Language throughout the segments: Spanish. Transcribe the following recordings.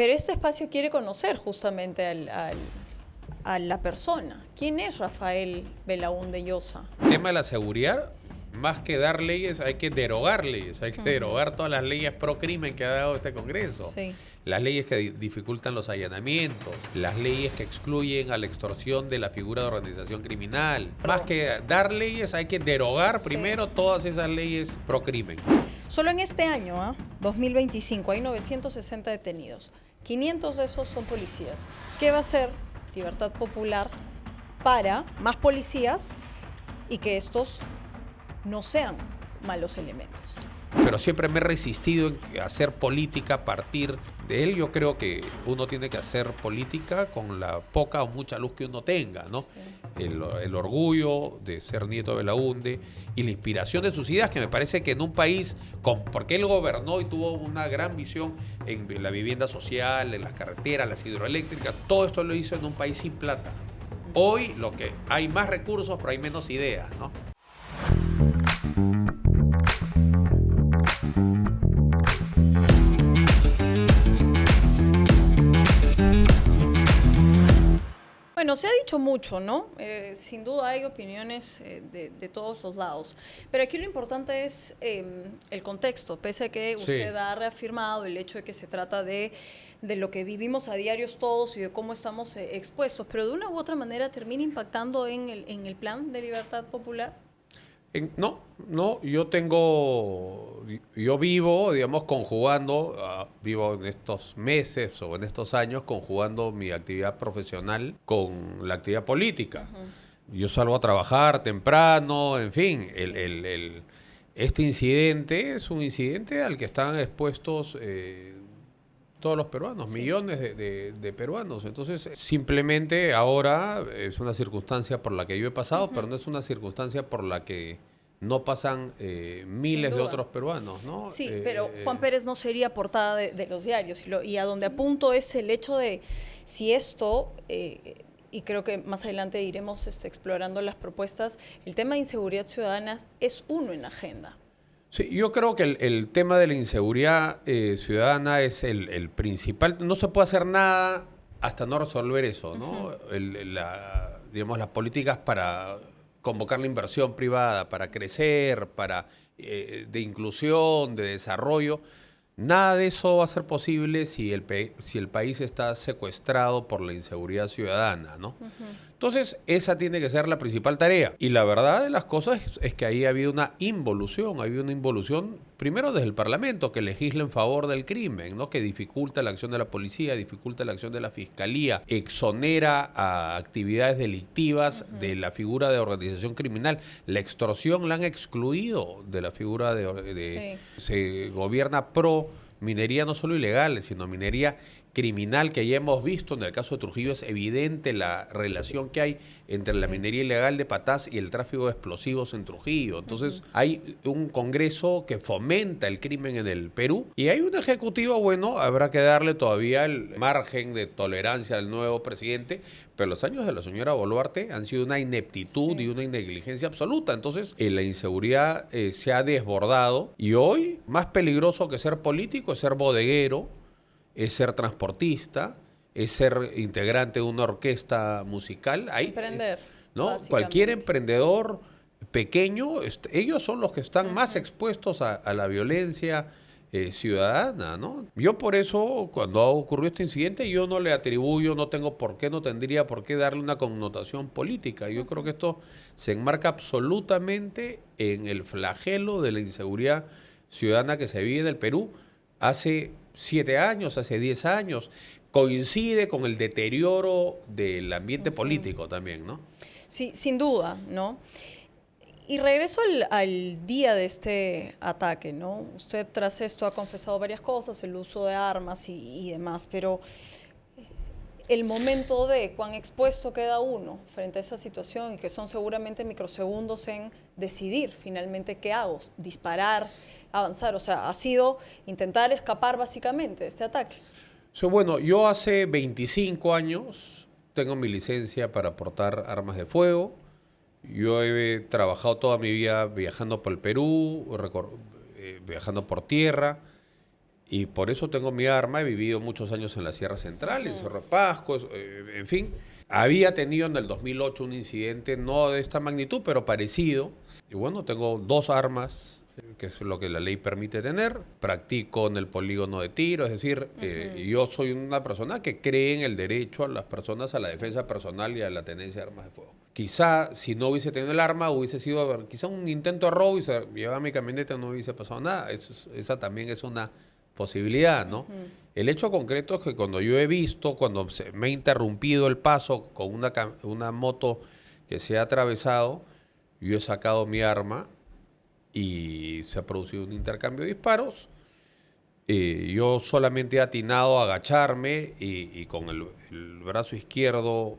Pero este espacio quiere conocer justamente a la persona. ¿Quién es Rafael Belaúnde Llosa? El tema de la seguridad, más que dar leyes, hay que derogar leyes. Hay que derogar todas las leyes pro crimen que ha dado este Congreso. Sí. Las leyes que dificultan los allanamientos, las leyes que excluyen a la extorsión de la figura de organización criminal. Más que dar leyes, hay que derogar primero todas esas leyes pro crimen. Solo en este año, 2025, hay 960 detenidos. 500 de esos son policías. ¿Qué va a hacer Libertad Popular para más policías y que estos no sean malos elementos? Pero siempre me he resistido en hacer política a partir de él. Yo creo que uno tiene que hacer política con la poca o mucha luz que uno tenga, ¿no? Sí. El orgullo de ser nieto de Belaúnde y la inspiración de sus ideas, que me parece que en un país, porque él gobernó y tuvo una gran visión en la vivienda social, en las carreteras, las hidroeléctricas, todo esto lo hizo en un país sin plata. Hoy lo que hay más recursos, pero hay menos ideas, ¿no? Bueno, se ha dicho mucho, ¿no? Sin duda hay opiniones de todos los lados. Pero aquí lo importante es el contexto, pese a que usted ha reafirmado el hecho de que se trata de lo que vivimos a diarios todos y de cómo estamos expuestos, pero de una u otra manera termina impactando en el plan de Libertad Popular. No, yo vivo, digamos, vivo en estos meses o en estos años conjugando mi actividad profesional con la actividad política. Yo salgo a trabajar temprano, en fin, este incidente es un incidente al que están expuestos todos los peruanos, millones de peruanos. Entonces, simplemente ahora es una circunstancia por la que yo he pasado, pero no es una circunstancia por la que no pasan miles de otros peruanos, ¿no? Sí, pero Juan Pérez no sería portada de los diarios. Y a donde apunto es el hecho de si esto, y creo que más adelante iremos explorando las propuestas, el tema de inseguridad ciudadana es uno en la agenda. Sí, yo creo que el tema de la inseguridad ciudadana es el principal. No se puede hacer nada hasta no resolver eso, ¿no? Digamos, las políticas para convocar la inversión privada, para crecer, de inclusión, de desarrollo. Nada de eso va a ser posible si el país está secuestrado por la inseguridad ciudadana, ¿no? Entonces, esa tiene que ser la principal tarea. Y la verdad de las cosas es que ahí ha habido una involución. Ha habido una involución, primero desde el Parlamento, que legisla en favor del crimen, ¿no? Que dificulta la acción de la policía, dificulta la acción de la fiscalía, exonera a actividades delictivas de la figura de organización criminal. La extorsión la han excluido de la figura Se gobierna pro minería no solo ilegal, sino minería criminal, que ya hemos visto en el caso de Trujillo. Es evidente la relación que hay entre la minería ilegal de Patás y el tráfico de explosivos en Trujillo. Entonces hay un Congreso que fomenta el crimen en el Perú y hay un Ejecutivo, bueno, habrá que darle todavía el margen de tolerancia al nuevo presidente, pero los años de la señora Boluarte han sido una ineptitud y una negligencia absoluta. Entonces la inseguridad se ha desbordado y hoy más peligroso que ser político es ser bodeguero, es ser transportista, es ser integrante de una orquesta musical. Emprender, ¿no? Cualquier emprendedor pequeño, ellos son los que están más expuestos a la violencia ciudadana, ¿no? Yo por eso, cuando ha ocurrido este incidente, yo no le atribuyo, no tendría por qué darle una connotación política. Yo creo que esto se enmarca absolutamente en el flagelo de la inseguridad ciudadana que se vive en el Perú hace 7 años, hace 10 años, coincide con el deterioro del ambiente político también, ¿no? Sí, sin duda, ¿no? Y regreso al día de este ataque, ¿no? Usted tras esto ha confesado varias cosas, el uso de armas y demás, pero el momento de cuán expuesto queda uno frente a esa situación y que son seguramente microsegundos en decidir finalmente qué hago, disparar, avanzar, o sea, ha sido intentar escapar básicamente de este ataque. Bueno, yo hace 25 años tengo mi licencia para portar armas de fuego. Yo he trabajado toda mi vida viajando por el Perú, viajando por tierra. Y por eso tengo mi arma. He vivido muchos años en la Sierra Central, en Cerro de Pasco, en fin. Había tenido en el 2008 un incidente, no de esta magnitud, pero parecido. Y bueno, tengo 2 armas, que es lo que la ley permite tener. Practico en el polígono de tiro, es decir, yo soy una persona que cree en el derecho a las personas a la defensa personal y a la tenencia de armas de fuego. Quizá si no hubiese tenido el arma, hubiese sido quizá un intento de robo y se llevaba mi camioneta y no hubiese pasado nada. Esa también es una posibilidad, ¿no? El hecho concreto es que cuando yo he visto, cuando me ha interrumpido el paso con una moto que se ha atravesado, yo he sacado mi arma y se ha producido un intercambio de disparos. Yo solamente he atinado a agacharme y con el brazo izquierdo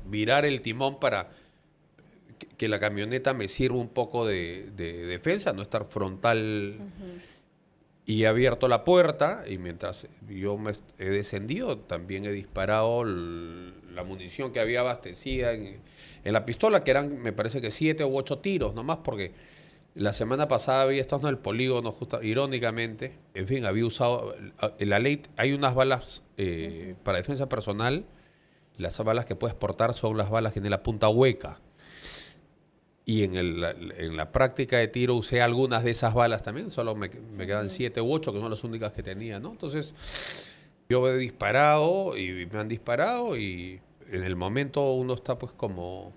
virar el timón para que la camioneta me sirva un poco de defensa, no estar frontal. Y he abierto la puerta y mientras yo me he descendido, también he disparado la munición que había abastecida en la pistola, que eran, me parece que 7 u 8 tiros nomás, porque la semana pasada había estado en el polígono, irónicamente. En fin, había usado, en la ley hay unas balas para defensa personal, las balas que puedes portar son las balas que tienen la punta hueca. Y en la práctica de tiro usé algunas de esas balas también, solo me quedan 7 u 8, que son las únicas que tenía, ¿no? Entonces, yo he disparado y me han disparado y en el momento uno está pues como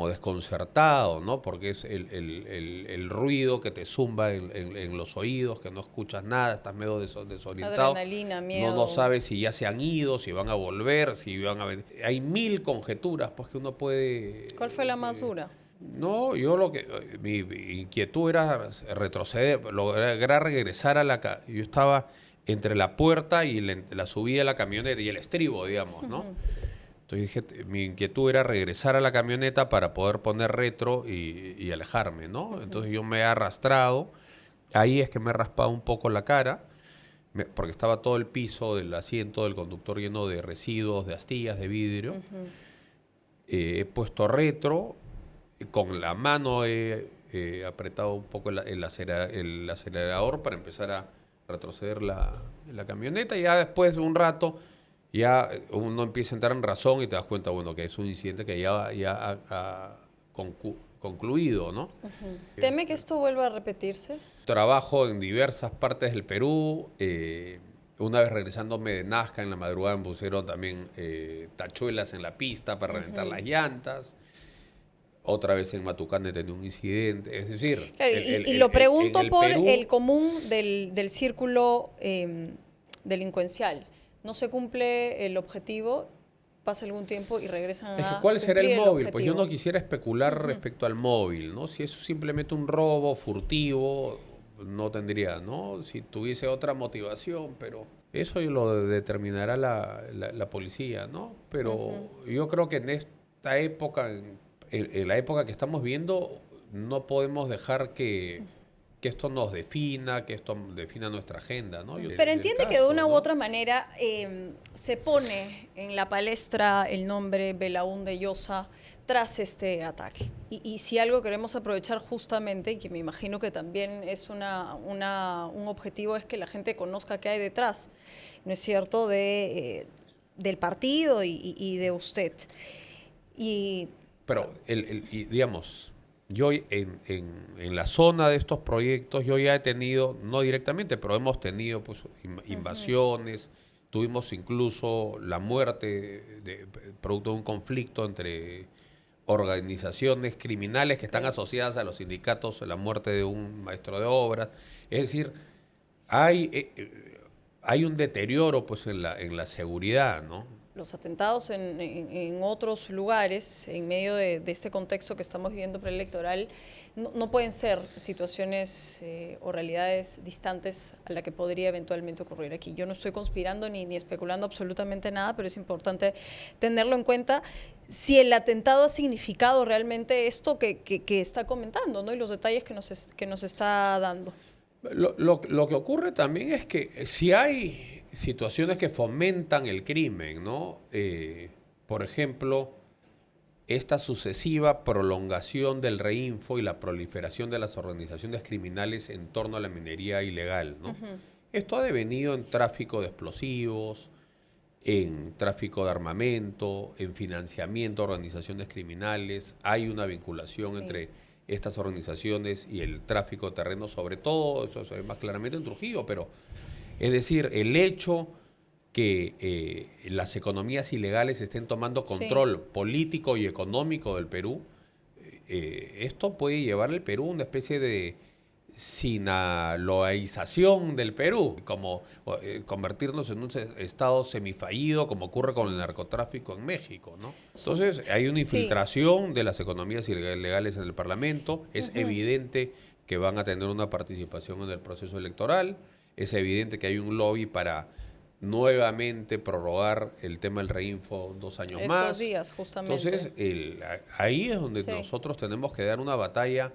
desconcertado, ¿no? Porque es el ruido que te zumba en los oídos, que no escuchas nada, estás medio desorientado. Adrenalina, miedo. No sabes si ya se han ido, si van a volver, si van a venir. Hay 1000 conjeturas pues, que uno puede... ¿Cuál fue la más dura? No, mi inquietud era retroceder, lograr regresar a yo estaba entre la puerta y la subida de la camioneta y el estribo, digamos, ¿no? Entonces dije, mi inquietud era regresar a la camioneta para poder poner retro y alejarme, ¿no? Entonces yo me he arrastrado, ahí es que me he raspado un poco la cara, porque estaba todo el piso del asiento del conductor lleno de residuos, de astillas, de vidrio. He puesto retro, con la mano he apretado un poco el acelerador para empezar a retroceder la camioneta y ya después de un rato ya uno empieza a entrar en razón y te das cuenta, bueno, que es un incidente que ya ha concluido, ¿no? ¿Teme que esto vuelva a repetirse? Trabajo en diversas partes del Perú. Una vez regresándome de Nazca en la madrugada me pusieron también tachuelas en la pista para reventar las llantas. Otra vez en Matucane tenía un incidente. Es decir... Claro, y lo pregunto por Perú, el común del círculo delincuencial. No se cumple el objetivo, pasa algún tiempo y regresan a ¿cuál será el cumplir móvil? Pues yo objetivo. no quisiera especular respecto al móvil, ¿no? Si es simplemente un robo furtivo, no tendría, ¿no? Si tuviese otra motivación, pero eso lo determinará la policía, ¿no? Pero yo creo que en esta época, en la época que estamos viendo, no podemos dejar que esto nos defina, que esto defina nuestra agenda, ¿no? Pero entiende que de una u otra manera se pone en la palestra el nombre Belaúnde Llosa tras este ataque. Y si algo queremos aprovechar justamente, y que me imagino que también es un objetivo, es que la gente conozca qué hay detrás, ¿no es cierto?, del partido y de usted. Pero, digamos... Yo en la zona de estos proyectos, yo ya he tenido, no directamente, pero hemos tenido pues, invasiones, tuvimos incluso la muerte producto de un conflicto entre organizaciones criminales que están asociadas a los sindicatos, la muerte de un maestro de obras. Es decir, hay un deterioro pues, en la seguridad, ¿no? Los atentados en otros lugares, en medio de este contexto que estamos viviendo preelectoral, no pueden ser situaciones o realidades distantes a la que podría eventualmente ocurrir aquí. Yo no estoy conspirando ni especulando absolutamente nada, pero es importante tenerlo en cuenta si el atentado ha significado realmente esto que está comentando, ¿no? Y los detalles que nos está dando. Lo que ocurre también es que si hay situaciones que fomentan el crimen, ¿no? Por ejemplo, esta sucesiva prolongación del reinfo y la proliferación de las organizaciones criminales en torno a la minería ilegal, ¿no? Esto ha devenido en tráfico de explosivos, en tráfico de armamento, en financiamiento de organizaciones criminales. Hay una vinculación entre estas organizaciones y el tráfico de terrenos, sobre todo, eso se ve más claramente en Trujillo, pero es decir, el hecho que las economías ilegales estén tomando control político y económico del Perú, esto puede llevar al Perú a una especie de sinaloaización del Perú, como convertirnos en un estado semifallido, como ocurre con el narcotráfico en México, ¿no? Entonces, hay una infiltración de las economías ilegales en el Parlamento, es evidente que van a tener una participación en el proceso electoral, es evidente que hay un lobby para nuevamente prorrogar el tema del reinfo 2 años más. Estos días, justamente. Entonces, ahí es donde nosotros tenemos que dar una batalla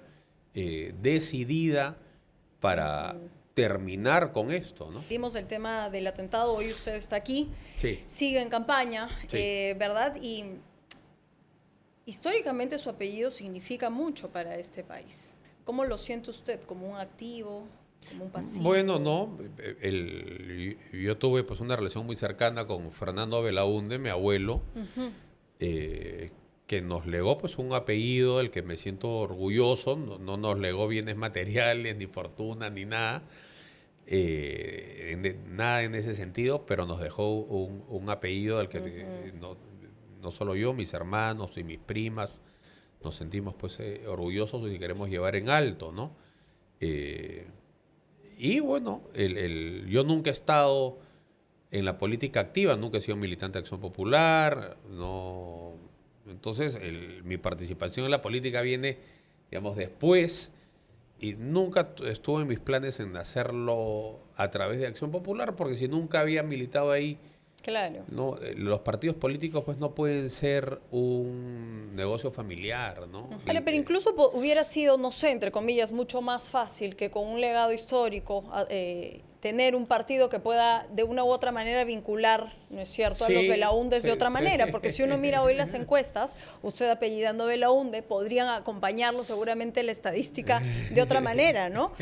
decidida para terminar con esto, ¿no? Vimos el tema del atentado, hoy usted está aquí, Sí. sigue en campaña, Sí. ¿verdad? Y históricamente su apellido significa mucho para este país. ¿Cómo lo siente usted? ¿Como un activo? ¿Como un pasivo? Bueno, no. Yo tuve pues una relación muy cercana con Fernando Belaúnde, mi abuelo, que nos legó pues un apellido del que me siento orgulloso. No nos legó bienes materiales, ni fortuna, ni nada. Nada en ese sentido, pero nos dejó un apellido del que no solo yo, mis hermanos y mis primas nos sentimos pues orgullosos y queremos llevar en alto, ¿no? Y bueno, yo nunca he estado en la política activa, nunca he sido militante de Acción Popular, no. Entonces mi participación en la política viene, digamos, después, y nunca estuve en mis planes en hacerlo a través de Acción Popular, porque si nunca había militado ahí, claro, no, los partidos políticos pues no pueden ser un negocio familiar, ¿no? Vale, pero incluso hubiera sido, no sé, entre comillas, mucho más fácil que con un legado histórico tener un partido que pueda de una u otra manera vincular, ¿no es cierto?, a los Belaúndes de otra manera, porque si uno mira hoy las encuestas, usted apellidando Belaúnde, podrían acompañarlo seguramente la estadística de otra manera, ¿no?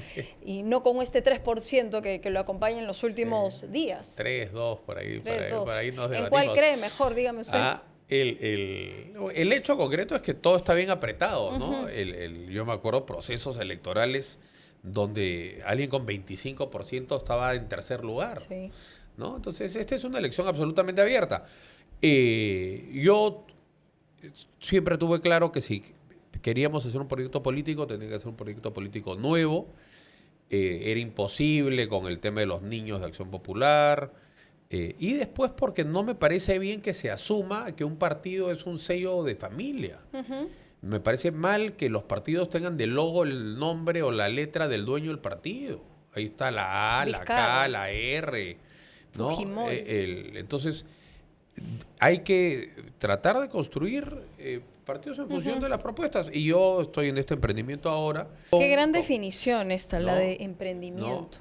Y no con este 3% que lo acompaña en los últimos días. 3, 2, por ahí, por ahí nos debatimos. ¿En cuál cree mejor? Dígame usted. El hecho concreto es que todo está bien apretado, ¿no? Yo me acuerdo procesos electorales donde alguien con 25% estaba en tercer lugar, ¿no? Entonces, esta es una elección absolutamente abierta. Yo siempre tuve claro que si queríamos hacer un proyecto político, tenía que ser un proyecto político nuevo. Era imposible con el tema de los niños de Acción Popular. Y después porque no me parece bien que se asuma que un partido es un sello de familia. Me parece mal que los partidos tengan de logo el nombre o la letra del dueño del partido. Ahí está la A, Vizcarra, la K, la R, ¿no? Fujimori. Entonces, hay que tratar de construir partidos en función de las propuestas. Y yo estoy en este emprendimiento ahora. Qué gran definición esta, la de emprendimiento.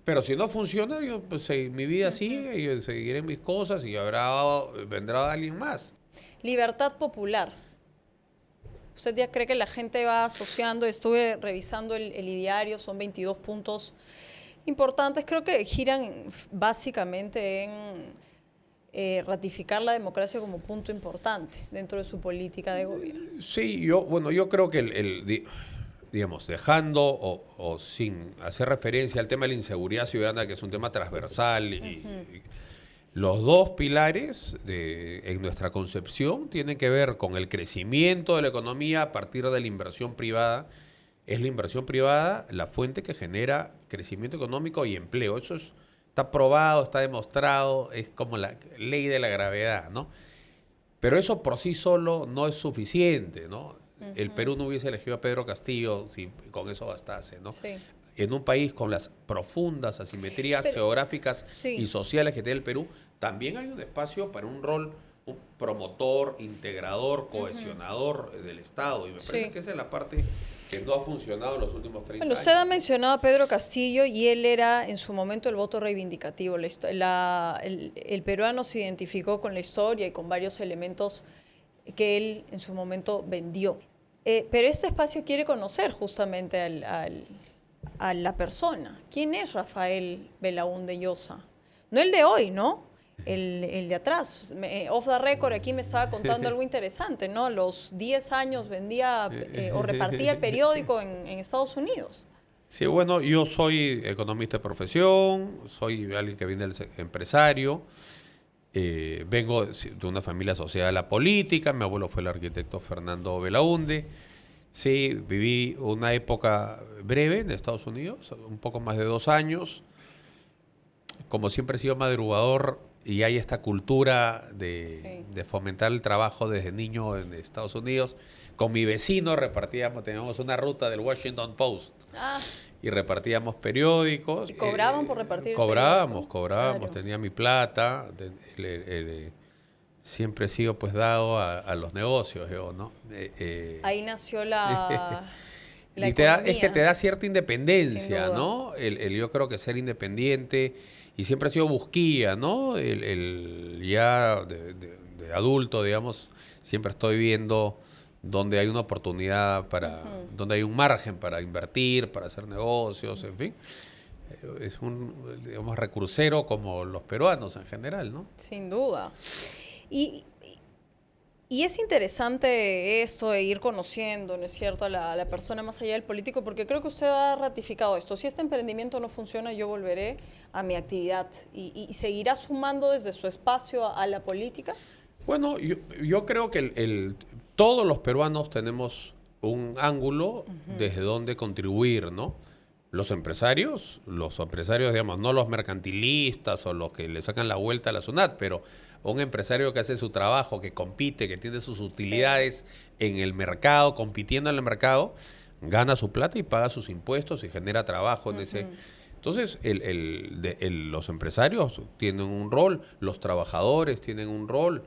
Pero si no funciona, yo pues, mi vida sigue, yo seguiré mis cosas y vendrá alguien más. Libertad popular. ¿Usted ya cree que la gente va asociando? Estuve revisando el ideario, son 22 puntos importantes. Creo que giran básicamente en ratificar la democracia como punto importante dentro de su política de gobierno. Sí, yo creo que digamos, dejando o sin hacer referencia al tema de la inseguridad ciudadana, que es un tema transversal, y los dos pilares en nuestra concepción tienen que ver con el crecimiento de la economía a partir de la inversión privada. Es la inversión privada la fuente que genera crecimiento económico y empleo. Eso está probado, está demostrado, es como la ley de la gravedad, ¿no? Pero eso por sí solo no es suficiente, ¿no? El Perú no hubiese elegido a Pedro Castillo si con eso bastase, ¿no? Sí. En un país con las profundas asimetrías geográficas y sociales que tiene el Perú, también hay un espacio para un rol un promotor, integrador, cohesionador del Estado. Y me parece que esa es la parte que no ha funcionado en los últimos 30 años. Usted ha mencionado a Pedro Castillo y él era en su momento el voto reivindicativo. El peruano se identificó con la historia y con varios elementos que él en su momento vendió. Pero este espacio quiere conocer justamente a la persona. ¿Quién es Rafael Belaúnde Llosa? No el de hoy, ¿no? El de atrás. Off the record aquí me estaba contando algo interesante, ¿no? A los 10 años vendía o repartía el periódico en Estados Unidos. Sí, bueno, yo soy economista de profesión, soy alguien que viene del empresario, vengo de una familia asociada a la política, mi abuelo fue el arquitecto Fernando Belaúnde. Sí, viví una época breve en Estados Unidos, un poco más de 2 años. Como siempre he sido madrugador y hay esta cultura de fomentar el trabajo desde niño en Estados Unidos. Con mi vecino teníamos una ruta del Washington Post y repartíamos periódicos. ¿Y cobraban por repartir Cobrábamos, Claro. tenía mi plata. Siempre he sido pues dado a los negocios, yo, ¿no? Ahí nació la y es que te da cierta independencia, ¿no? Yo creo que ser independiente, y siempre ha sido busquilla, ¿no? Ya de adulto, digamos, siempre estoy viendo donde hay una oportunidad donde hay un margen para invertir, para hacer negocios, en fin. Es digamos, recursero como los peruanos en general, ¿no? Sin duda. Y es interesante esto de ir conociendo, ¿no es cierto?, a la persona más allá del político, porque creo que usted ha ratificado esto. Si este emprendimiento no funciona, yo volveré a mi actividad. ¿Y seguirá sumando desde su espacio a la política? Bueno, yo creo que todos los peruanos tenemos un ángulo desde donde contribuir, ¿no? Los empresarios, digamos, no los mercantilistas o los que le sacan la vuelta a la SUNAT, pero un empresario que hace su trabajo, que compite, que tiene sus utilidades en el mercado, compitiendo en el mercado, gana su plata y paga sus impuestos y genera trabajo en ese. Entonces, los empresarios tienen un rol, los trabajadores tienen un rol.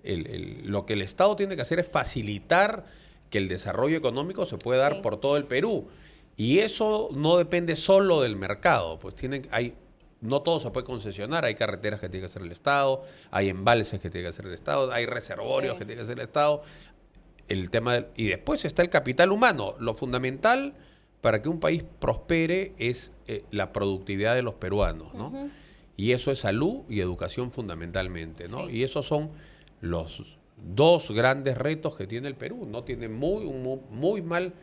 Lo que el Estado tiene que hacer es facilitar que el desarrollo económico se pueda dar por todo el Perú. Y eso no depende solo del mercado, pues no todo se puede concesionar, hay carreteras que tiene que hacer el Estado, hay embalses que tiene que hacer el Estado, hay reservorios que tiene que hacer el Estado. Y después está el capital humano. Lo fundamental para que un país prospere es la productividad de los peruanos, ¿no? Y eso es salud y educación fundamentalmente, ¿no? Y esos son los 2 grandes retos que tiene el Perú, ¿no? Tiene muy mal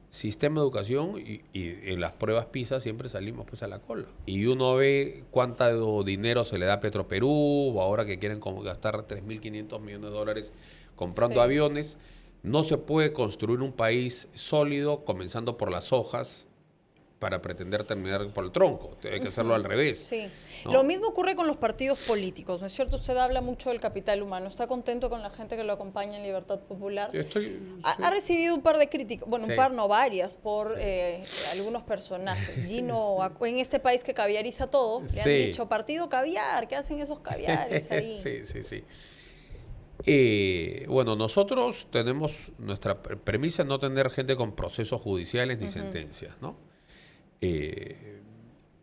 sistema de educación y en las pruebas PISA siempre salimos pues a la cola. Y uno ve cuánto dinero se le da a Petroperú, o ahora que quieren gastar 3.500 millones de dólares comprando aviones. No se puede construir un país sólido comenzando por las hojas para pretender terminar por el tronco. Hay que hacerlo al revés. Sí. ¿No? Lo mismo ocurre con los partidos políticos, ¿no es cierto? Usted habla mucho del capital humano. ¿Está contento con la gente que lo acompaña en Libertad Popular? Ha recibido un par de críticas, bueno, un par no, varias, por algunos personajes. Gino, en este país que caviariza todo, le han dicho, partido caviar, ¿qué hacen esos caviares ahí? Sí. Bueno, nosotros tenemos nuestra premisa no tener gente con procesos judiciales ni sentencias, ¿no?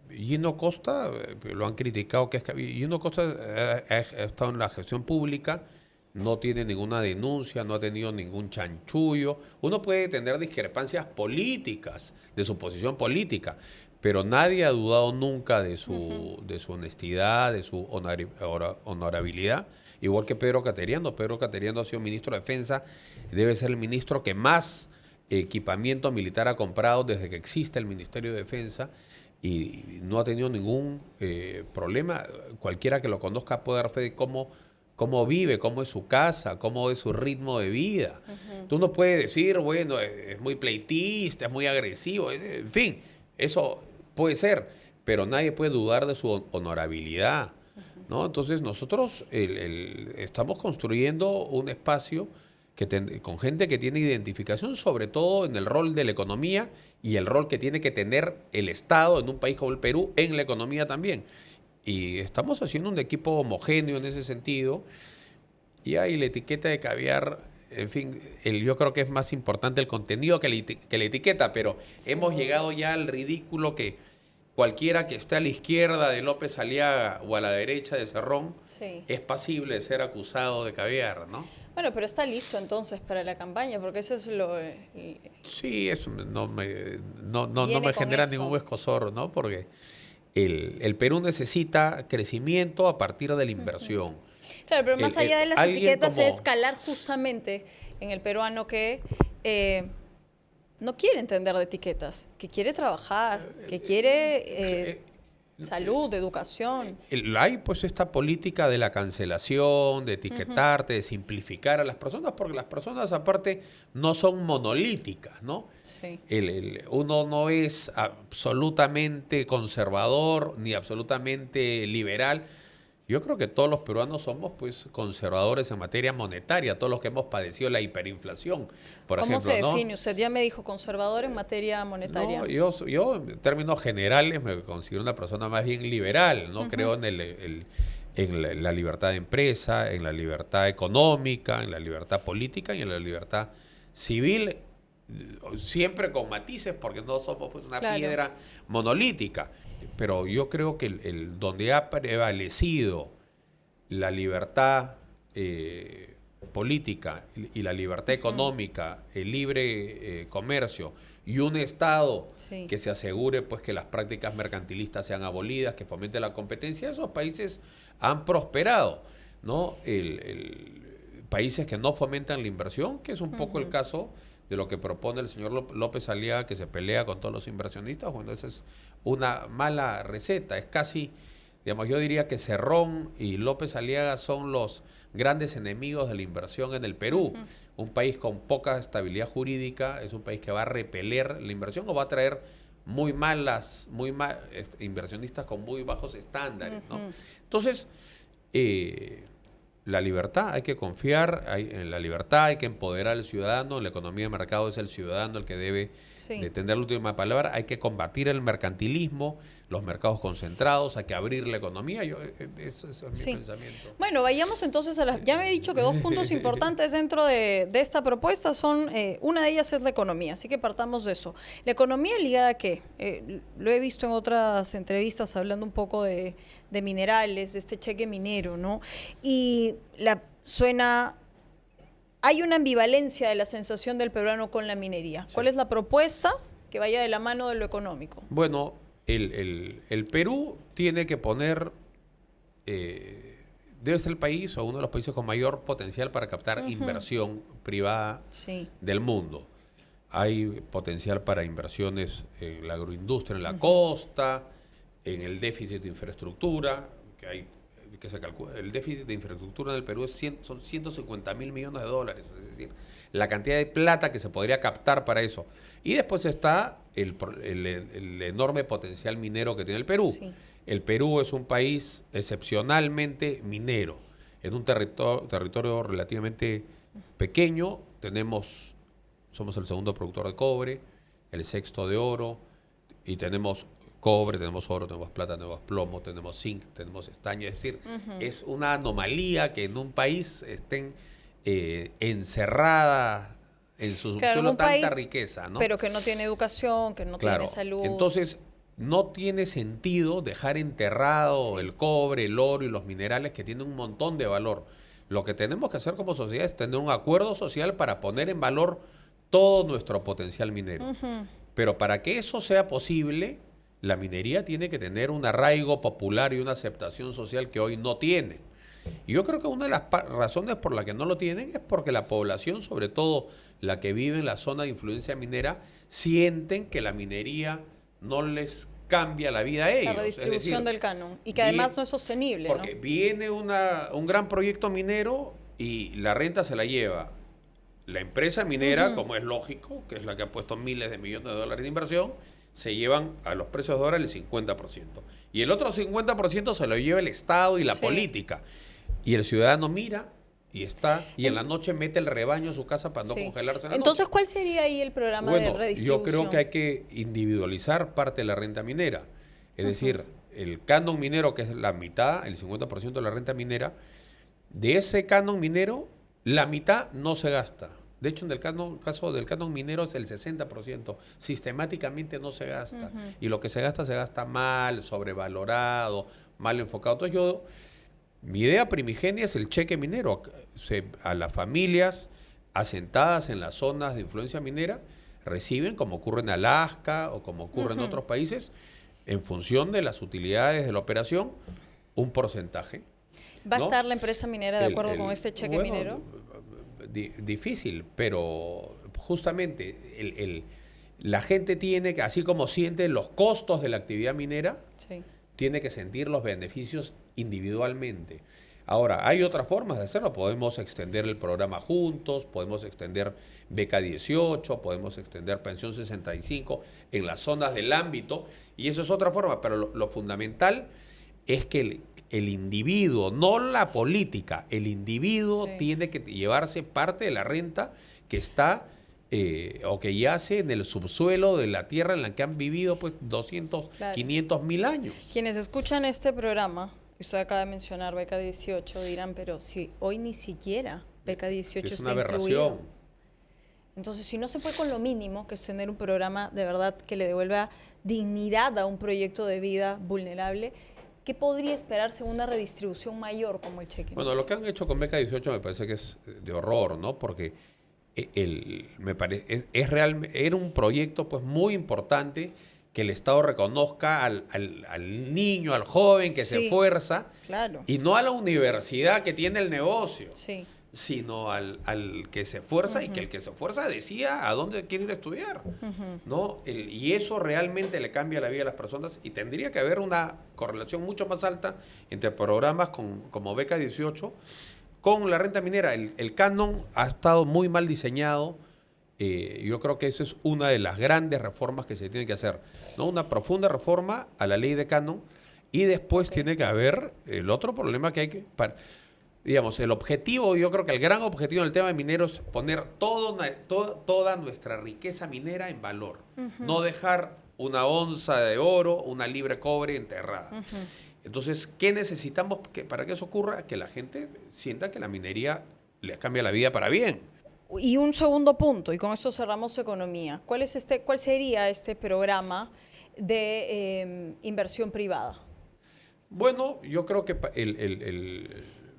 Gino Costa, lo han criticado, Gino Costa ha estado en la gestión pública, no tiene ninguna denuncia, no ha tenido ningún chanchullo. Uno puede tener discrepancias políticas, de su posición política, pero nadie ha dudado nunca de su honestidad, de su honorabilidad, igual que Pedro Cateriano. Pedro Cateriano ha sido ministro de Defensa, debe ser el ministro que más equipamiento militar ha comprado desde que existe el Ministerio de Defensa y no ha tenido ningún problema. Cualquiera que lo conozca puede dar fe de cómo vive, cómo es su casa, cómo es su ritmo de vida. Tú no puedes decir, bueno, es muy pleitista, es muy agresivo, en fin, eso puede ser, pero nadie puede dudar de su honorabilidad, ¿no? Entonces nosotros estamos construyendo un espacio con gente que tiene identificación, sobre todo en el rol de la economía y el rol que tiene que tener el Estado en un país como el Perú en la economía también. Y estamos haciendo un equipo homogéneo en ese sentido. Y ahí la etiqueta de caviar, en fin, yo creo que es más importante el contenido que la etiqueta, pero hemos llegado ya al ridículo que cualquiera que esté a la izquierda de López Aliaga o a la derecha de Cerrón es pasible de ser acusado de caviar, ¿no? Bueno, pero está listo entonces para la campaña, porque eso es lo... Sí, eso no viene me con genera eso. ningún escozor, ¿no? Porque el Perú necesita crecimiento a partir de la inversión. Claro, pero más allá de las Alguien etiquetas es como... escalar justamente en el peruano que no quiere entender de etiquetas, que quiere trabajar, que quiere salud, educación. Hay pues esta política de la cancelación, de etiquetarte, de simplificar a las personas, porque las personas aparte no son monolíticas, ¿no? Sí. Uno no es absolutamente conservador ni absolutamente liberal. Yo creo que todos los peruanos somos pues conservadores en materia monetaria, todos los que hemos padecido la hiperinflación, por ¿Cómo ejemplo, se ¿no? define? Usted ya me dijo conservador en materia monetaria. No, yo en términos generales me considero una persona más bien liberal, no creo en la libertad de empresa, en la libertad económica, en la libertad política y en la libertad civil, siempre con matices porque no somos pues una Claro. piedra monolítica, pero yo creo que donde ha prevalecido la libertad política y la libertad económica, el libre comercio y un Estado Sí. que se asegure pues que las prácticas mercantilistas sean abolidas, que fomente la competencia, esos países han prosperado, ¿no? Países que no fomentan la inversión, que es un poco el caso de lo que propone el señor López Aliaga, que se pelea con todos los inversionistas. Bueno, esa es una mala receta, es casi, digamos, yo diría que Cerrón y López Aliaga son los grandes enemigos de la inversión en el Perú. Un país con poca estabilidad jurídica, es un país que va a repeler la inversión o va a traer inversionistas con muy bajos estándares, ¿no? Entonces, la libertad, hay que confiar en la libertad, hay que empoderar al ciudadano, la economía de mercado es el ciudadano el que debe Sí. de tener la última palabra, hay que combatir el mercantilismo, los mercados concentrados, hay que abrir la economía, eso es mi Sí. pensamiento. Bueno, vayamos entonces a las... Ya me he dicho que dos puntos importantes dentro de esta propuesta son... una de ellas es la economía, así que partamos de eso. ¿La economía ligada a qué? Lo he visto en otras entrevistas hablando un poco de minerales, de este cheque minero, ¿no? Y suena... Hay una ambivalencia de la sensación del peruano con la minería. ¿Cuál Sí. es la propuesta que vaya de la mano de lo económico? Bueno, el Perú tiene que poner, debe ser el país o uno de los países con mayor potencial para captar inversión privada Sí. del mundo. Hay potencial para inversiones en la agroindustria en la costa, en el déficit de infraestructura, que se calcula. El déficit de infraestructura en el Perú son 150.000 millones de dólares, es decir, la cantidad de plata que se podría captar para eso. Y después está el enorme potencial minero que tiene el Perú. Sí. El Perú es un país excepcionalmente minero. En un territorio relativamente pequeño, somos el segundo productor de cobre, el sexto de oro, y tenemos cobre, tenemos oro, tenemos plata, tenemos plomo, tenemos zinc, tenemos estaño. Es decir, es una anomalía que en un país estén encerradas en su Claro, suelo un tanta país, riqueza, ¿no? pero que no tiene educación, que no Claro. tiene salud. Entonces, no tiene sentido dejar enterrado Sí. el cobre, el oro y los minerales que tienen un montón de valor. Lo que tenemos que hacer como sociedad es tener un acuerdo social para poner en valor todo nuestro potencial minero. Pero para que eso sea posible, la minería tiene que tener un arraigo popular y una aceptación social que hoy no tiene. Y yo creo que una de las razones por las que no lo tienen es porque la población, sobre todo la que vive en la zona de influencia minera, sienten que la minería no les cambia la vida a ellos. La redistribución Es decir, del canon. Y que además no es sostenible, porque ¿no? viene un gran proyecto minero y la renta se la lleva la empresa minera, como es lógico, que es la que ha puesto miles de millones de dólares de inversión, se llevan a los precios de ahora el 50%. Y el otro 50% se lo lleva el Estado y la Sí. política. Y el ciudadano mira y en la noche mete el rebaño a su casa para no Sí. congelarse en la Entonces, noche. ¿cuál sería ahí el programa de Bueno, redistribución? yo creo que hay que individualizar parte de la renta minera. Es decir, el canon minero, que es la mitad, el 50% de la renta minera, de ese canon minero, la mitad no se gasta. De hecho, en el caso del canon minero es el 60%. Sistemáticamente no se gasta. Y lo que se gasta mal, sobrevalorado, mal enfocado. Entonces Mi idea primigenia es el cheque minero. A las familias asentadas en las zonas de influencia minera reciben, como ocurre en Alaska o como ocurre en otros países, en función de las utilidades de la operación, un porcentaje. ¿Va a ¿no? estar la empresa minera de acuerdo con este cheque bueno, minero? Difícil, pero justamente la gente tiene que, así como siente los costos de la actividad minera, Sí. tiene que sentir los beneficios individualmente. Ahora, hay otras formas de hacerlo. Podemos extender el programa juntos, podemos extender beca 18, podemos extender pensión 65 en las zonas del ámbito, y eso es otra forma, pero lo fundamental es que el individuo, no la política, el individuo tiene que llevarse parte de la renta que está o que yace en el subsuelo de la tierra en la que han vivido pues 200, 500 mil años. Quienes escuchan este programa, usted acaba de mencionar beca 18, dirán, pero si hoy ni siquiera beca 18 está incluido. Entonces, si no se puede con lo mínimo, que es tener un programa de verdad que le devuelva dignidad a un proyecto de vida vulnerable, ¿qué podría esperarse una redistribución mayor como el cheque? Bueno, lo que han hecho con beca 18 me parece que es de horror, ¿no? Porque era un proyecto pues muy importante que el Estado reconozca al niño, al joven que se esfuerza, y no a la universidad que tiene el negocio, sino al que se esfuerza y que el que se esfuerza decía a dónde quiere ir a estudiar. ¿No? Y eso realmente le cambia la vida a las personas, y tendría que haber una correlación mucho más alta entre programas como beca 18 con la renta minera. El canon ha estado muy mal diseñado. Yo creo que eso es una de las grandes reformas que se tiene que hacer, ¿no? Una profunda reforma a la ley de canon, y después tiene que haber el otro problema que hay que... digamos, el objetivo, yo creo que el gran objetivo del tema de minero es poner toda nuestra riqueza minera en valor. No dejar una onza de oro, una libra de cobre enterrada. Entonces, ¿qué necesitamos para que eso ocurra? Que la gente sienta que la minería les cambia la vida para bien. Y un segundo punto, y con esto cerramos economía. ¿Cuál sería este programa de inversión privada? Bueno, yo creo que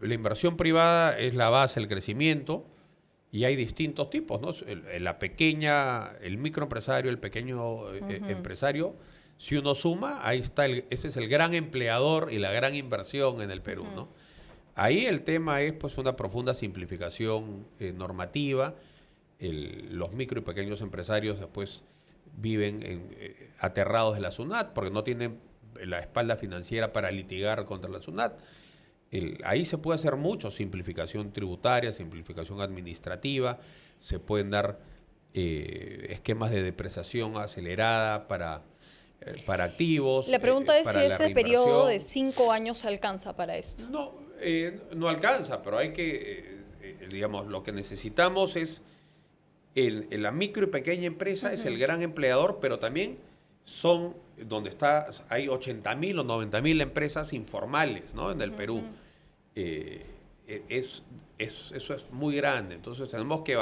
la inversión privada es la base del crecimiento, y hay distintos tipos, ¿no? El microempresario, el pequeño empresario, si uno suma, ahí está, ese es el gran empleador y la gran inversión en el Perú, ¿no? Ahí el tema es pues una profunda simplificación normativa. Los micro y pequeños empresarios después viven aterrados de la SUNAT porque no tienen la espalda financiera para litigar contra la SUNAT. Ahí se puede hacer mucho: simplificación tributaria, simplificación administrativa, se pueden dar esquemas de depreciación acelerada para activos. La pregunta es si ese periodo de 5 años alcanza para esto. No alcanza, pero hay que, digamos, lo que necesitamos es, la micro y pequeña empresa es el gran empleador, pero también hay 80.000 o 90.000 empresas informales, ¿no? En el Perú. Eso es muy grande. Entonces tenemos que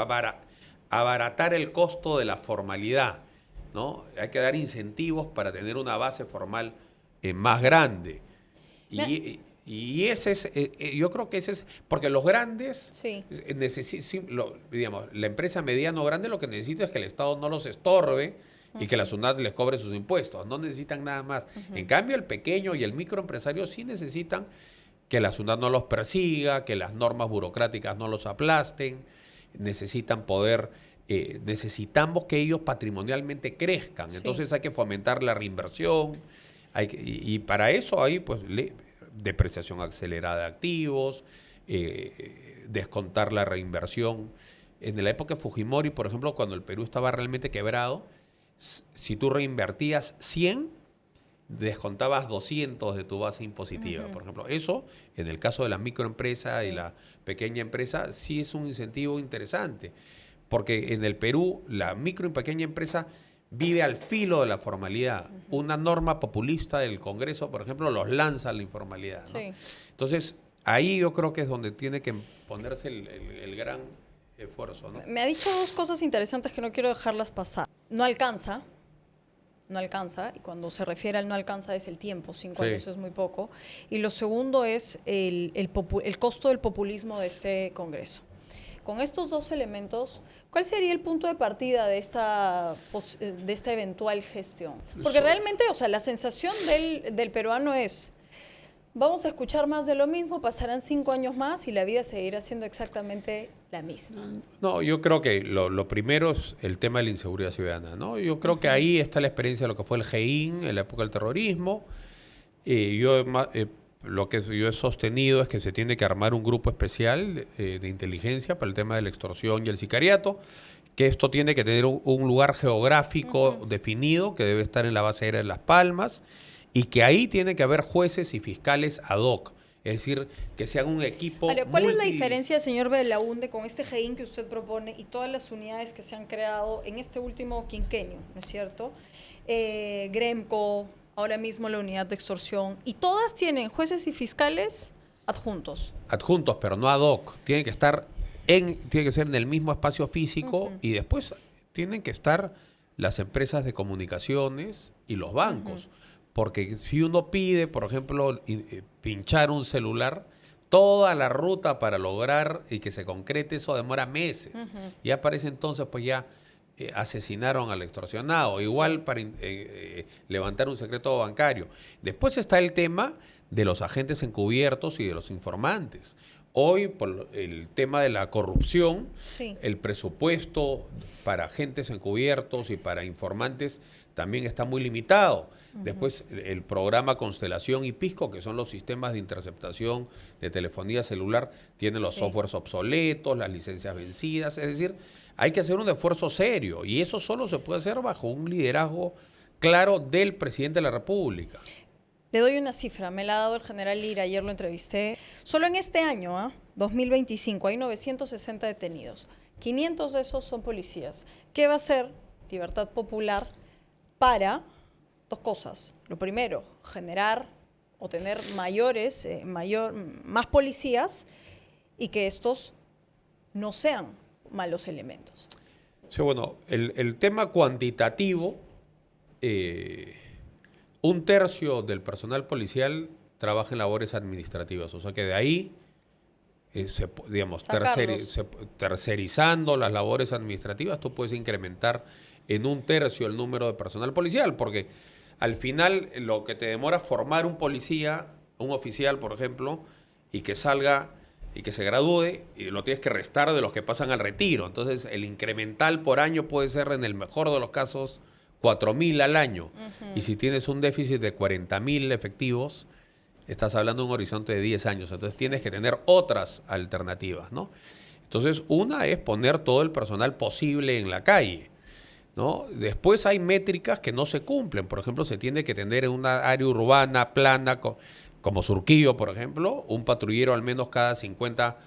abaratar el costo de la formalidad, ¿no? Hay que dar incentivos para tener una base formal más grande. Y ese es, yo creo que ese es, porque los grandes, digamos, la empresa mediana o grande lo que necesita es que el Estado no los estorbe y que la SUNAT les cobre sus impuestos. No necesitan nada más. En cambio, el pequeño y el microempresario sí necesitan que la SUNAT no los persiga, que las normas burocráticas no los aplasten. Necesitamos que ellos patrimonialmente crezcan. Entonces hay que fomentar la reinversión. Y para eso hay pues depreciación acelerada de activos, descontar la reinversión. En la época de Fujimori, por ejemplo, cuando el Perú estaba realmente quebrado, si tú reinvertías 100, descontabas 200 de tu base impositiva, por ejemplo. Eso, en el caso de la microempresa y la pequeña empresa, sí es un incentivo interesante, porque en el Perú la micro y pequeña empresa vive al filo de la formalidad. Una norma populista del Congreso, por ejemplo, los lanza a la informalidad, ¿no? Entonces, ahí yo creo que es donde tiene que ponerse el gran esfuerzo, ¿no? Me ha dicho dos cosas interesantes que no quiero dejarlas pasar. No alcanza no alcanza, y cuando se refiere al no alcanza es el tiempo, 5 Sí. años es muy poco. Y lo segundo es el costo del populismo de este Congreso. Con estos dos elementos, ¿cuál sería el punto de partida de esta eventual gestión? Porque realmente, o sea, la sensación del peruano es, vamos a escuchar más de lo mismo, pasarán 5 años más y la vida seguirá siendo exactamente la misma. No, yo creo que lo primero es el tema de la inseguridad ciudadana, ¿no? Yo creo que ahí está la experiencia de lo que fue el GEIN en la época del terrorismo. Lo que yo he sostenido es que se tiene que armar un grupo especial de inteligencia para el tema de la extorsión y el sicariato, que esto tiene que tener un lugar geográfico definido, que debe estar en la base aérea de Las Palmas, y que ahí tiene que haber jueces y fiscales ad hoc. Es decir, que sean un equipo. Vale, ¿cuál es la diferencia, señor Belaúnde, con este GEIN que usted propone y todas las unidades que se han creado en este último quinquenio, ¿no es cierto? Gremco, ahora mismo la unidad de extorsión, y todas tienen jueces y fiscales adjuntos. Adjuntos, pero no ad hoc. Tiene que ser en el mismo espacio físico y después tienen que estar las empresas de comunicaciones y los bancos. Porque si uno pide, por ejemplo, pinchar un celular, toda la ruta para lograr y que se concrete eso demora meses. Ya parece entonces, pues ya asesinaron al extorsionado. Igual para levantar un secreto bancario. Después está el tema de los agentes encubiertos y de los informantes. Hoy, por el tema de la corrupción, el presupuesto para agentes encubiertos y para informantes también está muy limitado. Después, el programa Constelación y Pisco, que son los sistemas de interceptación de telefonía celular, tienen los softwares obsoletos, las licencias vencidas. Es decir, hay que hacer un esfuerzo serio y eso solo se puede hacer bajo un liderazgo claro del presidente de la República. Le doy una cifra, me la ha dado el general Lira, ayer lo entrevisté. Solo en este año, 2025, hay 960 detenidos. 500 de esos son policías. ¿Qué va a hacer Libertad Popular para dos cosas? Lo primero, generar o tener más policías y que estos no sean malos elementos. Sí, bueno, el tema cuantitativo, un tercio del personal policial trabaja en labores administrativas, o sea que de ahí, digamos, tercerizando las labores administrativas, tú puedes incrementar en un tercio el número de personal policial, porque al final lo que te demora formar un policía, un oficial, por ejemplo, y que salga y que se gradúe, y lo tienes que restar de los que pasan al retiro. Entonces, el incremental por año puede ser, en el mejor de los casos, 4.000 al año. Y si tienes un déficit de 40.000 efectivos, estás hablando de un horizonte de 10 años. Entonces, tienes que tener otras alternativas, ¿no? Entonces, una es poner todo el personal posible en la calle, ¿no? Después hay métricas que no se cumplen. Por ejemplo, se tiene que tener en una área urbana plana, como Surquillo, por ejemplo, un patrullero al menos cada 50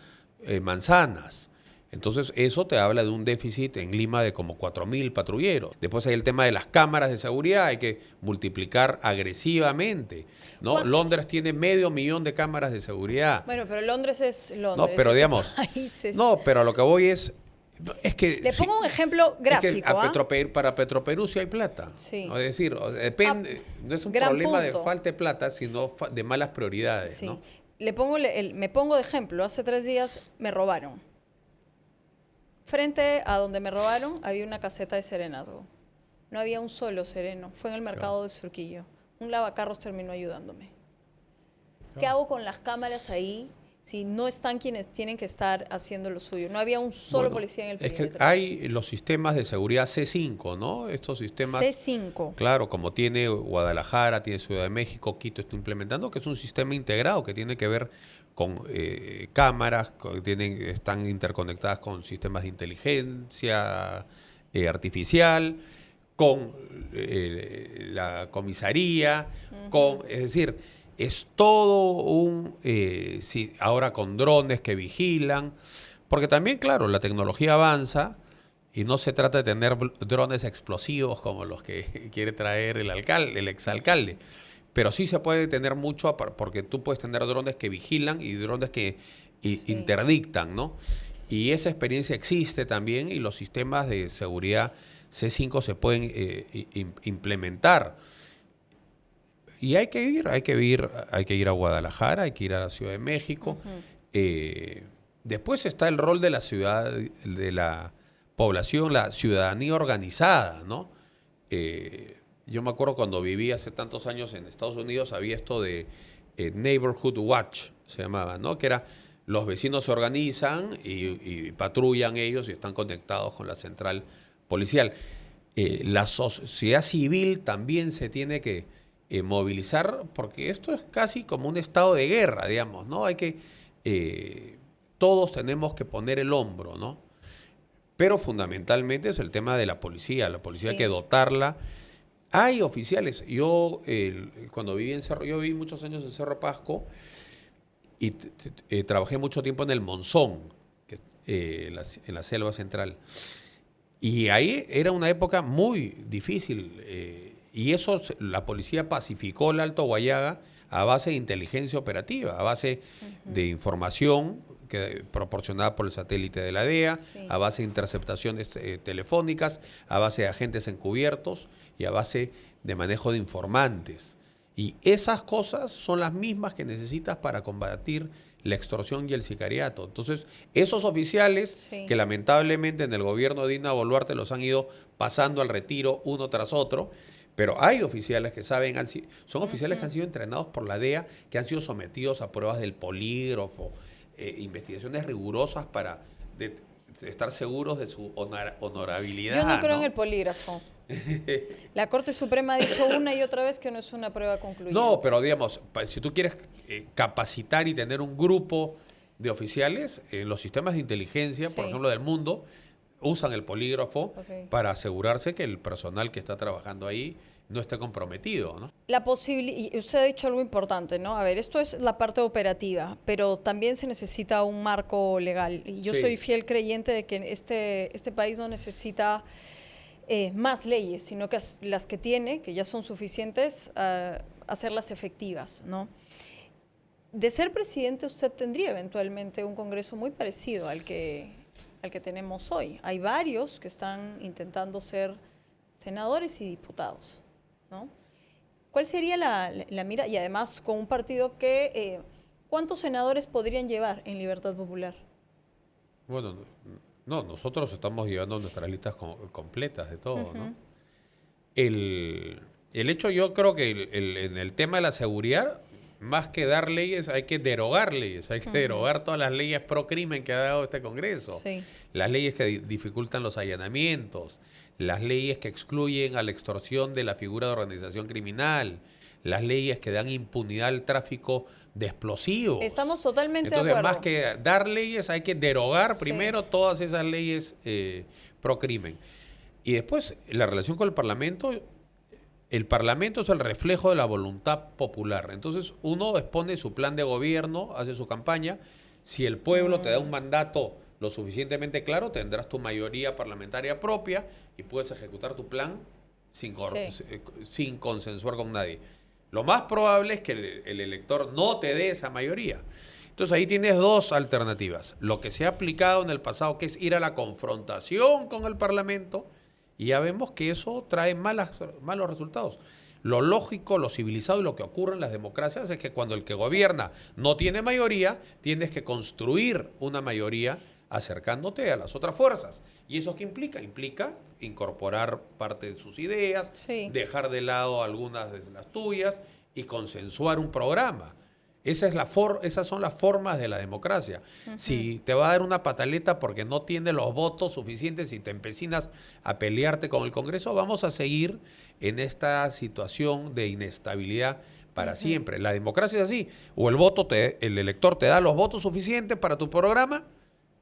manzanas. Entonces, eso te habla de un déficit en Lima de como 4.000 patrulleros. Después hay el tema de las cámaras de seguridad, hay que multiplicar agresivamente, ¿no? Londres tiene 500.000 de cámaras de seguridad. Bueno, pero Londres es Londres. No, pero digamos, no, pero a lo que voy es que... Le pongo un ejemplo gráfico. Es que para Petroperú sí hay plata. Sí. Es decir, depende, no es un problema de falta de plata, sino de malas prioridades. Sí. ¿No? Me pongo de ejemplo. Hace 3 días me robaron. Frente a donde me robaron había una caseta de serenazgo. No había un solo sereno. Fue en el mercado de Surquillo. Un lavacarros terminó ayudándome. ¿Qué hago con las cámaras ahí si no están quienes tienen que estar haciendo lo suyo? No había un solo policía en el perímetro. Es que hay los sistemas de seguridad C5, ¿no? Estos sistemas... C5. Claro, como tiene Guadalajara, tiene Ciudad de México, Quito está implementando, que es un sistema integrado que tiene que ver con cámaras, están interconectadas con sistemas de inteligencia artificial, con la comisaría, es decir, es todo ahora con drones que vigilan, porque también, claro, la tecnología avanza y no se trata de tener drones explosivos como los que quiere traer el exalcalde. Pero sí se puede tener mucho, porque tú puedes tener drones que vigilan y drones que interdictan, ¿no? Y esa experiencia existe también y los sistemas de seguridad C5 se pueden implementar. Y hay que ir a Guadalajara, hay que ir a la Ciudad de México. Después está el rol de la ciudad, de la población, la ciudadanía organizada, ¿no? Yo me acuerdo cuando viví hace tantos años en Estados Unidos, había esto de Neighborhood Watch, se llamaba, ¿no? Que era, los vecinos se organizan y patrullan ellos y están conectados con la central policial. La sociedad civil también se tiene que movilizar, porque esto es casi como un estado de guerra, digamos, ¿no? Todos tenemos que poner el hombro, ¿no? Pero fundamentalmente es el tema de la policía hay que dotarla. Hay oficiales. Yo, cuando viví en Cerro, yo viví muchos años en Cerro Pasco y trabajé mucho tiempo en el Monzón, en la selva central. Y ahí era una época muy difícil. Y eso, la policía pacificó el Alto Guayaga a base de inteligencia operativa, a base de información proporcionada por el satélite de la DEA, a base de interceptaciones telefónicas, a base de agentes encubiertos y a base de manejo de informantes. Y esas cosas son las mismas que necesitas para combatir la extorsión y el sicariato. Entonces, esos oficiales que lamentablemente en el gobierno de Dina Boluarte los han ido pasando al retiro uno tras otro, pero hay oficiales que saben, son oficiales que han sido entrenados por la DEA, que han sido sometidos a pruebas del polígrafo, investigaciones rigurosas para estar seguros de su honorabilidad. Yo no creo en el polígrafo. La Corte Suprema ha dicho una y otra vez que no es una prueba concluyente. No, pero digamos, si tú quieres capacitar y tener un grupo de oficiales, los sistemas de inteligencia, por ejemplo, del mundo, usan el polígrafo para asegurarse que el personal que está trabajando ahí no esté comprometido, ¿no? Y usted ha dicho algo importante, ¿no? A ver, esto es la parte operativa, pero también se necesita un marco legal. Y yo soy fiel creyente de que este país no necesita más leyes, sino que las que tiene, que ya son suficientes, hacerlas efectivas, ¿no? De ser presidente, usted tendría eventualmente un Congreso muy parecido al que tenemos hoy. Hay varios que están intentando ser senadores y diputados, ¿no? ¿Cuál sería la mira? Y además con un partido que, ¿cuántos senadores podrían llevar en Libertad Popular? Bueno, no, nosotros estamos llevando nuestras listas completas de todo, ¿no? El hecho, yo creo que en el tema de la seguridad, más que dar leyes, hay que derogar leyes, hay que derogar todas las leyes pro crimen que ha dado este Congreso, las leyes que dificultan los allanamientos, las leyes que excluyen a la extorsión de la figura de organización criminal, las leyes que dan impunidad al tráfico de explosivos. Estamos totalmente de acuerdo. Más que dar leyes, hay que derogar primero todas esas leyes pro crimen. Y después, la relación con el Parlamento es el reflejo de la voluntad popular. Entonces, uno expone su plan de gobierno, hace su campaña. Si el pueblo te da un mandato lo suficientemente claro, tendrás tu mayoría parlamentaria propia y puedes ejecutar tu plan sin consensuar con nadie. Lo más probable es que el elector no te dé esa mayoría. Entonces ahí tienes dos alternativas. Lo que se ha aplicado en el pasado, que es ir a la confrontación con el Parlamento, y ya vemos que eso trae malos resultados. Lo lógico, lo civilizado y lo que ocurre en las democracias es que cuando el que gobierna no tiene mayoría, tienes que construir una mayoría acercándote a las otras fuerzas. ¿Y eso qué implica? Implica incorporar parte de sus ideas, dejar de lado algunas de las tuyas y consensuar un programa. Esas son las formas de la democracia. Si te va a dar una pataleta porque no tiene los votos suficientes y te empecinas a pelearte con el Congreso, vamos a seguir en esta situación de inestabilidad para siempre. La democracia es así. O el elector te da los votos suficientes para tu programa,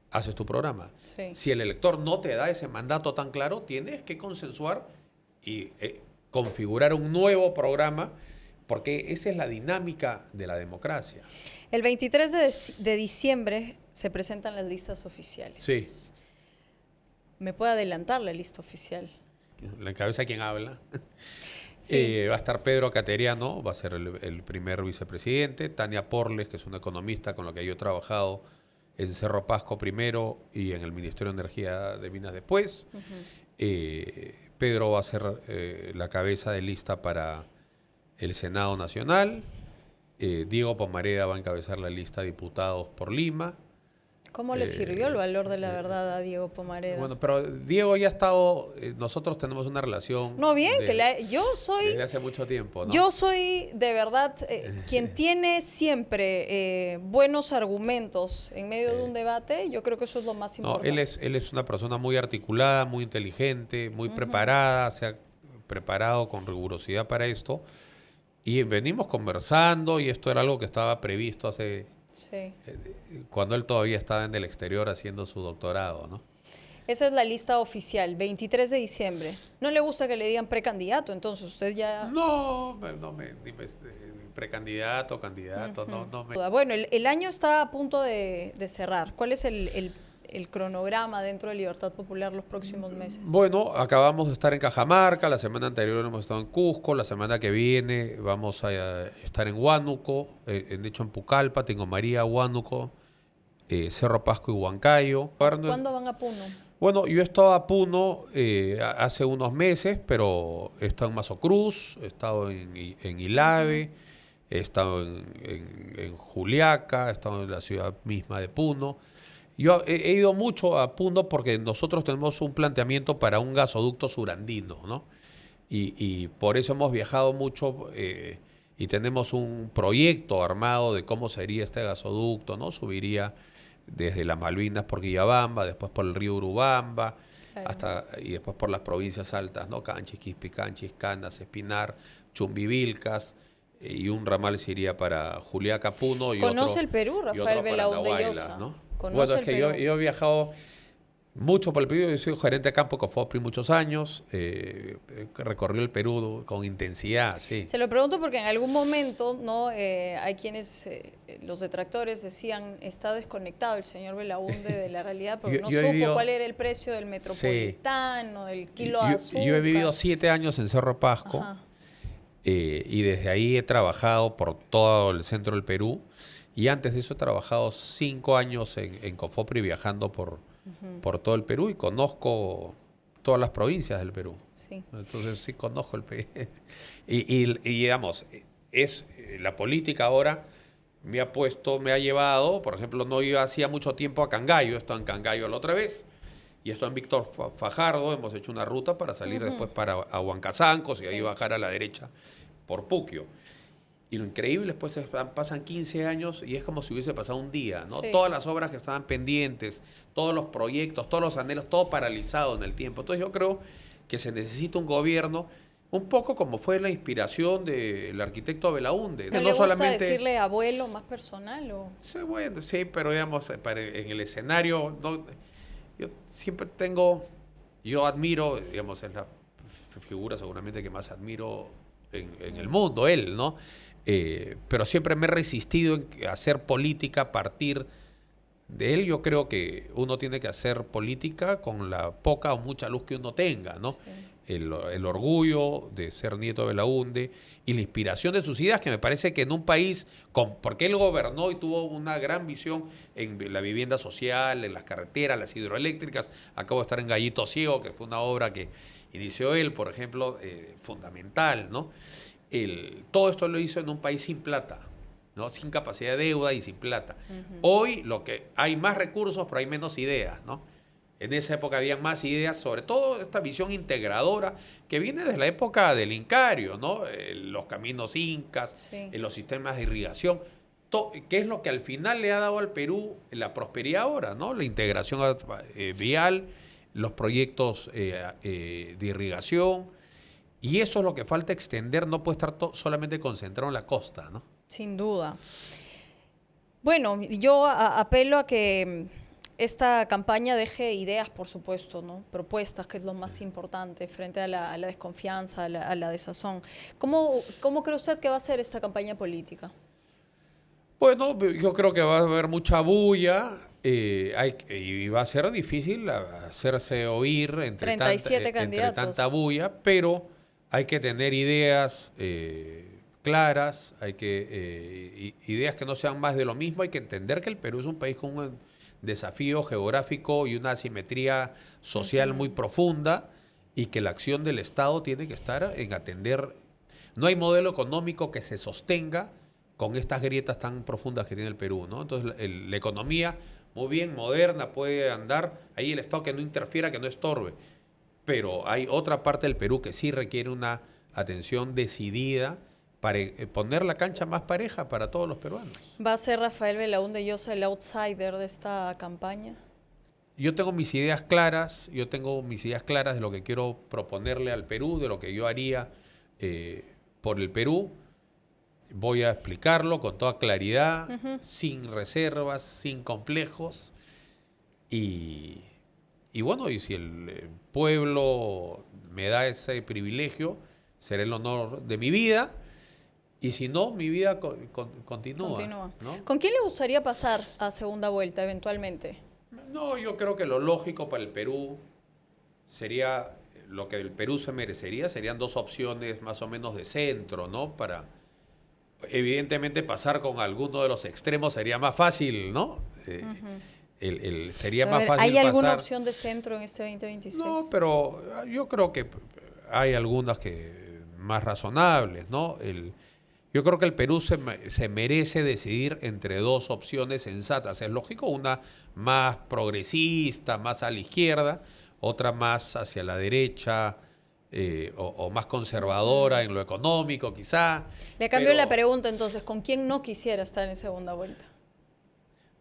haces tu programa. Si el elector no te da ese mandato tan claro, tienes que consensuar y configurar un nuevo programa, porque esa es la dinámica de la democracia. El 23 de diciembre se presentan las listas oficiales. Sí. ¿Me puede adelantar la lista oficial? La encabeza quien habla. Sí. Va a estar Pedro Cateriano, va a ser el primer vicepresidente. Tania Porles, que es una economista con la que yo he trabajado en Cerro Pasco primero y en el Ministerio de Energía de Minas después. Pedro va a ser la cabeza de lista para el Senado Nacional. Diego Pomareda va a encabezar la lista de diputados por Lima. ¿Cómo le sirvió el valor de la verdad a Diego Pomareda? Bueno, pero Diego ya ha estado, nosotros tenemos una relación No, bien, yo soy... desde hace mucho tiempo, ¿no? Yo soy, de verdad, quien tiene siempre buenos argumentos en medio de un debate, yo creo que eso es lo más importante. No, él es una persona muy articulada, muy inteligente, muy preparada, se ha preparado con rigurosidad para esto. Y venimos conversando y esto era algo que estaba previsto hace... Sí. Cuando él todavía estaba en el exterior haciendo su doctorado, ¿no? Esa es la lista oficial, 23 de diciembre. ¿No le gusta que le digan precandidato? Entonces usted ya... No, dime, precandidato, candidato, no me... Bueno, el año está a punto de cerrar. ¿Cuál es el cronograma dentro de Libertad Popular los próximos meses? Bueno, acabamos de estar en Cajamarca, la semana anterior hemos estado en Cusco, la semana que viene vamos a estar en Huánuco, de hecho en Pucallpa, Tingo María, Huánuco, Cerro Pasco y Huancayo. ¿Cuándo van a Puno? Bueno, yo he estado a Puno hace unos meses, pero he estado en Mazo Cruz, he estado en Ilave, he estado en Juliaca, he estado en la ciudad misma de Puno. Yo he ido mucho a Puno porque nosotros tenemos un planteamiento para un gasoducto surandino, ¿no? Y por eso hemos viajado mucho y tenemos un proyecto armado de cómo sería este gasoducto, ¿no? Subiría desde las Malvinas por Quillabamba, después por el río Urubamba, Claro. y después por las provincias altas, ¿no? Canchis, Quispicanchis, Canas, Espinar, Chumbivilcas, y un ramal se iría para Juliaca, Puno y ¿Conoce otro, el Perú, y Rafael otro para Belaúnde Andahuayla, Llosa? ¿no? ¿Conoce Bueno, es el que Perú? yo he viajado mucho por el Perú, yo soy gerente de campo de Cofopri muchos años, recorrí el Perú con intensidad, sí. Se lo pregunto porque en algún momento no hay quienes, los detractores decían, está desconectado el señor Belaúnde de la realidad porque no supo cuál era el precio del metropolitano, del kilo de azúcar. Yo he vivido 7 años en Cerro Pasco. Ajá. Y desde ahí he trabajado por todo el centro del Perú. Y antes de eso he trabajado 5 años en Cofopri viajando por todo el Perú y conozco todas las provincias del Perú. Sí. Entonces sí conozco el Perú. Y digamos, la política ahora me ha llevado, por ejemplo, no iba hacía mucho tiempo a Cangallo, estoy en Cangallo la otra vez. Y esto en Víctor Fajardo, hemos hecho una ruta para salir después para Huancazancos y ahí bajar a la derecha por Puquio. Y lo increíble es pues pasan 15 años y es como si hubiese pasado un día, ¿no? Sí. Todas las obras que estaban pendientes, todos los proyectos, todos los anhelos, todo paralizado en el tiempo. Entonces yo creo que se necesita un gobierno un poco como fue la inspiración del arquitecto Belaúnde. ¿No le gusta decirle abuelo más personal? ¿O? Sí, bueno, sí, pero digamos, en el escenario... Yo siempre yo admiro, digamos, es la figura seguramente que más admiro en el mundo, él, ¿no? Pero siempre me he resistido en hacer política a partir de él. Yo creo que uno tiene que hacer política con la poca o mucha luz que uno tenga, ¿no? Sí. El orgullo de ser nieto de Belaúnde y la inspiración de sus ideas, que me parece que en un país, porque él gobernó y tuvo una gran visión en la vivienda social, en las carreteras, las hidroeléctricas. Acabo de estar en Gallito Ciego, que fue una obra que inició él, por ejemplo, fundamental, ¿no? Todo esto lo hizo en un país sin plata, ¿no? Sin capacidad de deuda y sin plata. Hoy hay más recursos, pero hay menos ideas, ¿no? En esa época había más ideas, sobre todo esta visión integradora que viene desde la época del Incario, ¿no? Los caminos incas, Sí. Los sistemas de irrigación, que es lo que al final le ha dado al Perú la prosperidad ahora, ¿no? La integración vial, los proyectos de irrigación, y eso es lo que falta extender, no puede estar solamente concentrado en la costa, ¿no? Sin duda. Bueno, yo apelo a que esta campaña deje ideas, por supuesto, ¿no? Propuestas, que es lo más importante frente a la desconfianza, a la desazón. ¿Cómo cree usted que va a ser esta campaña política? Bueno, yo creo que va a haber mucha bulla y va a ser difícil hacerse oír entre 37 entre candidatos. tanta bulla, pero hay que tener ideas claras, ideas que no sean más de lo mismo. Hay que entender que el Perú es un país con un desafío geográfico y una asimetría social muy profunda, y que la acción del Estado tiene que estar en atender. No hay modelo económico que se sostenga con estas grietas tan profundas que tiene el Perú, ¿no? Entonces, la economía, muy bien, moderna, puede andar, ahí el Estado que no interfiera, que no estorbe, pero hay otra parte del Perú que sí requiere una atención decidida para poner la cancha más pareja para todos los peruanos. ¿Va a ser Rafael Belaúnde Llosa el outsider de esta campaña? Yo tengo mis ideas claras, de lo que quiero proponerle al Perú, de lo que yo haría por el Perú. Voy a explicarlo con toda claridad, sin reservas, sin complejos. Y bueno, y si el pueblo me da ese privilegio, será el honor de mi vida. Y si no, mi vida continúa. ¿No? ¿Con quién le gustaría pasar a segunda vuelta eventualmente? No, yo creo que lo lógico para el Perú sería lo que el Perú se merecería, serían dos opciones más o menos de centro, ¿no? Para, evidentemente, pasar con alguno de los extremos sería más fácil, ¿no? Sería más fácil ¿hay alguna pasar. opción de centro en este 2026? No, pero yo creo que hay algunas que más razonables, ¿no? Yo creo que el Perú se merece decidir entre dos opciones sensatas. Es lógico, una más progresista, más a la izquierda, otra más hacia la derecha o más conservadora en lo económico, quizá. Le cambió la pregunta entonces, ¿con quién no quisiera estar en segunda vuelta?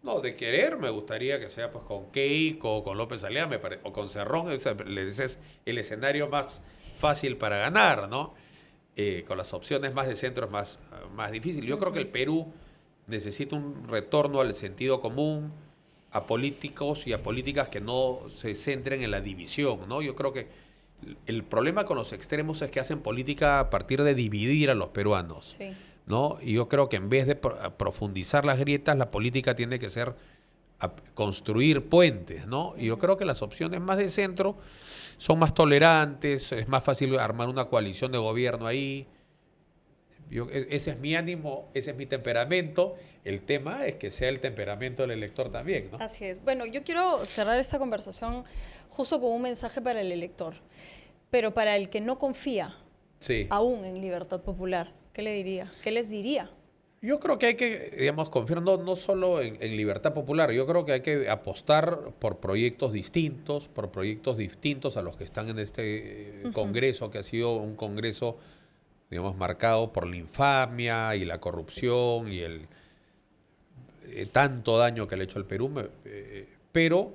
No, de querer me gustaría que sea pues con Keiko o con López Aliaga, o con Cerrón, ese es el escenario más fácil para ganar, ¿no? Con las opciones más de centro es más difícil. Yo creo que el Perú necesita un retorno al sentido común, a políticos y a políticas que no se centren en la división, ¿no? Yo creo que el problema con los extremos es que hacen política a partir de dividir a los peruanos, Sí. ¿no? Y yo creo que en vez de profundizar las grietas, la política tiene que ser construir puentes, ¿no? Y yo creo que las opciones más de centro son más tolerantes, es más fácil armar una coalición de gobierno ahí. Ese es mi ánimo, ese es mi temperamento. El tema es que sea el temperamento del elector también, ¿no? Así es. Bueno, yo quiero cerrar esta conversación justo con un mensaje para el elector, pero para el que no confía aún en Libertad Popular, ¿qué le diría? ¿Qué les diría? Yo creo que hay que, digamos, confiar no solo en Libertad Popular, yo creo que hay que apostar por proyectos distintos a los que están en este Congreso, que ha sido un Congreso, digamos, marcado por la infamia y la corrupción y el tanto daño que le ha hecho al Perú, pero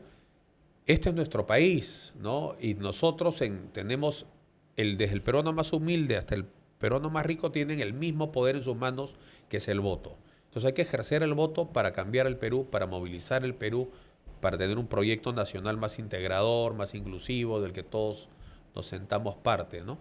este es nuestro país, ¿no? Y nosotros tenemos, desde el peruano más humilde hasta el peruano más rico, tienen el mismo poder en sus manos, que es el voto. Entonces hay que ejercer el voto para cambiar el Perú, para movilizar el Perú, para tener un proyecto nacional más integrador, más inclusivo, del que todos nos sentamos parte, ¿no?